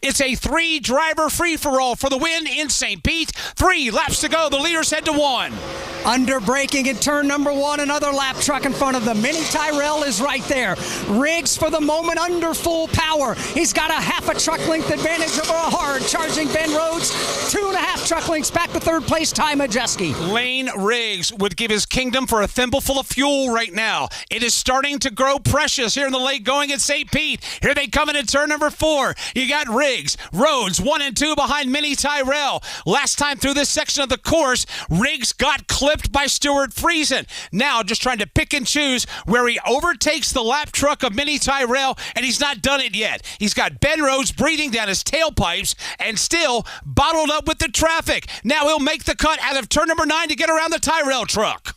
It's a 3-driver free-for-all for the win in St. Pete. 3 laps to go. The leaders head to 1. Under braking in turn number 1, another lap truck in front of them. Mini Tyrell is right there. Riggs for the moment under full power. He's got a half a truck length advantage over a hard charging Ben Rhodes. 2.5 truck lengths back to third place, Ty Majeski. Lane Riggs would give his kingdom for a thimbleful of fuel right now. It is starting to grow precious here in the late going at St. Pete. Here they come in turn number 4. You got Riggs, Rhodes 1 and 2 behind Mini Tyrell. Last time through this section of the course, Riggs got clipped by Stuart Friesen. Now just trying to pick and choose where he overtakes the lap truck of Mini Tyrell, and he's not done it yet. He's got Ben Rhodes breathing down his tailpipes and still bottled up with the traffic. Now he'll make the cut out of turn number 9 to get around the Tyrell truck.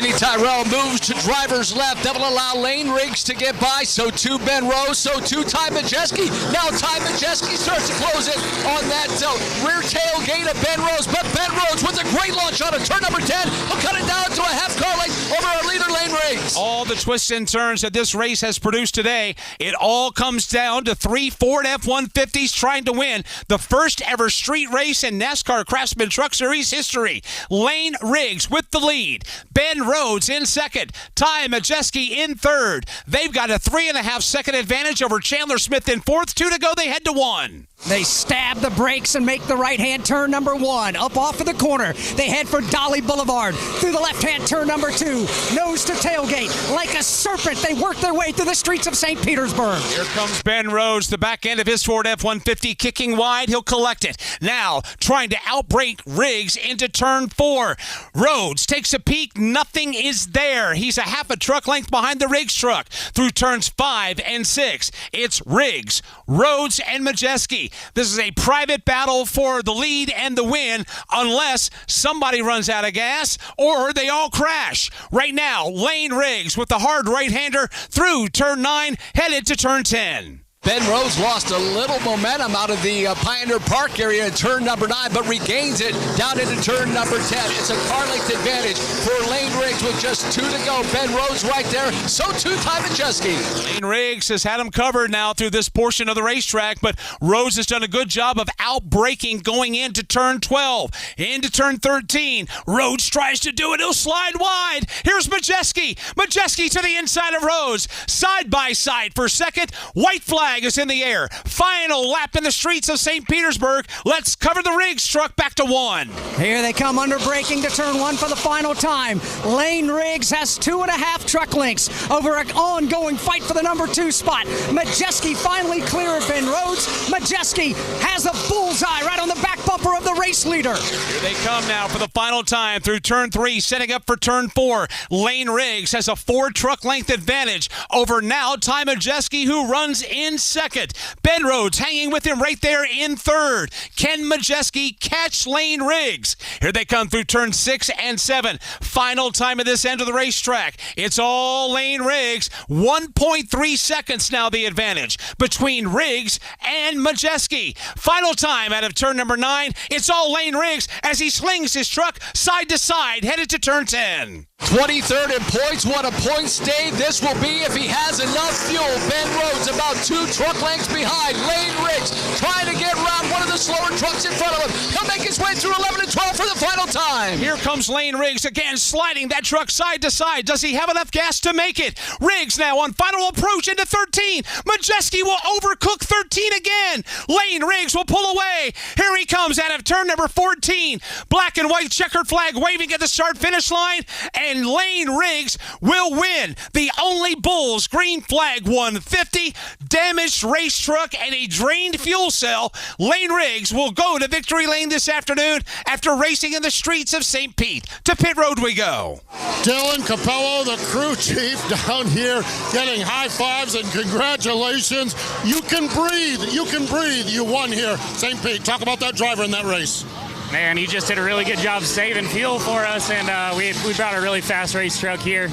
Mini Tyrell moves to driver's left. That will allow Lane Riggs to get by. So too Ben Rhodes. So too Ty Majeski. Now Ty Majeski starts to close in on that rear tailgate of Ben Rhodes. But Ben Rhodes with a great launch on turn number 10. He'll cut it down to a half car length over our leader Lane Riggs. All the twists and turns that this race has produced today, it all comes down to 3 Ford F-150s trying to win the first ever street race in NASCAR Craftsman Truck Series history. Lane Riggs with the lead. Ben Rhodes in second. Ty Majeski in third. They've got a 3.5 second advantage over Chandler Smith in fourth. 2 to go. They head to 1. They stab the brakes and make the right-hand turn number 1. Up off of the corner. They head for Dolly Boulevard. Through the left-hand turn number 2. Nose to tailgate. Like a serpent, they work their way through the streets of St. Petersburg. Here comes Ben Rhodes, the back end of his Ford F-150 kicking wide. He'll collect it. Now trying to outbrake Riggs into turn 4. Rhodes takes a peek. Nothing is there. He's a half a truck length behind the Riggs truck. Through turns 5 and 6, it's Riggs, Rhodes, and Majeski. This is a private battle for the lead and the win unless somebody runs out of gas or they all crash. Right now, Lane Riggs with the hard right-hander through turn 9, headed to turn 10. Ben Rhodes lost a little momentum out of the Pioneer Park area in turn number 9, but regains it down into turn number 10. It's a car length advantage for Lane Riggs with just 2 to go. Ben Rhodes right there, so too Ty Majeski. Lane Riggs has had him covered now through this portion of the racetrack, but Rhodes has done a good job of outbraking going into turn 12. Into turn 13, Rhodes tries to do it. He'll slide wide. Here's Majeski. Majeski to the inside of Rhodes. Side by side for second. White flag is in the air. Final lap in the streets of St. Petersburg. Let's cover the Riggs truck back to 1. Here they come under braking to turn 1 for the final time. Lane Riggs has 2.5 truck lengths over an ongoing fight for the number 2 spot. Majeski finally clear of Ben Rhodes. Majeski has a bullseye right on the back bumper of the race leader. Here they come now for the final time through turn 3, setting up for turn 4. Lane Riggs has a 4 truck length advantage over now Ty Majeski, who runs in second. Ben Rhodes hanging with him right there in third. Can Majeski catch Lane Riggs? Here they come through turn 6 and 7. Final time of this end of the racetrack. It's all Lane Riggs. 1.3 seconds now the advantage between Riggs and Majeski. Final time out of turn number 9. It's all Lane Riggs as he slings his truck side to side headed to turn 10. 23rd in points. What a point stay this will be if he has enough fuel. Ben Rhodes about 2 truck lengths behind. Lane Riggs trying to get around one of the slower trucks in front of him. He'll make his way through 11 and 12 for the final time. Here comes Lane Riggs again, sliding that truck side to side. Does he have enough gas to make it? Riggs now on final approach into 13. Majeski will overcook 13 again. Lane Riggs will pull away. Here he comes out of turn number 14. Black and white checkered flag waving at the start-finish line. And Lane Riggs will win the OnlyBulls Green Flag 150. Damaged race truck and a drained fuel cell. Lane Riggs will go to victory lane this afternoon after racing in the streets of St. Pete. To pit road we go. Dylan Capello, the crew chief down here, getting high fives and congratulations. You can breathe. You can breathe. You won here. St. Pete, talk about that driver in that race. Man, he just did a really good job saving fuel for us, and we brought a really fast race truck here.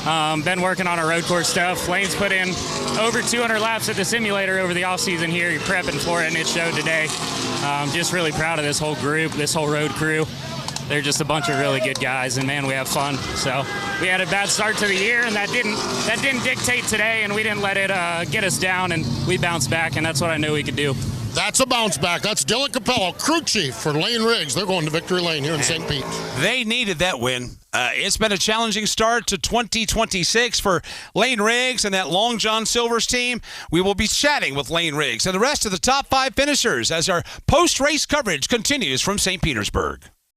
Been working on our road course stuff. Lane's put in over 200 laps at the simulator over the off-season here. You're prepping for it, and it showed today. Just really proud of this whole group, this whole road crew. They're just a bunch of really good guys, and man, we have fun. So we had a bad start to the year, and that didn't dictate today, and we didn't let it get us down, and we bounced back, and that's what I knew we could do. That's a bounce back. That's Dylan Capello, crew chief for Lane Riggs. They're going to victory lane here in St. Pete. They needed that win. It's been a challenging start to 2026 for Lane Riggs and that Long John Silver's team. We will be chatting with Lane Riggs and the rest of the top 5 finishers as our post-race coverage continues from St. Petersburg.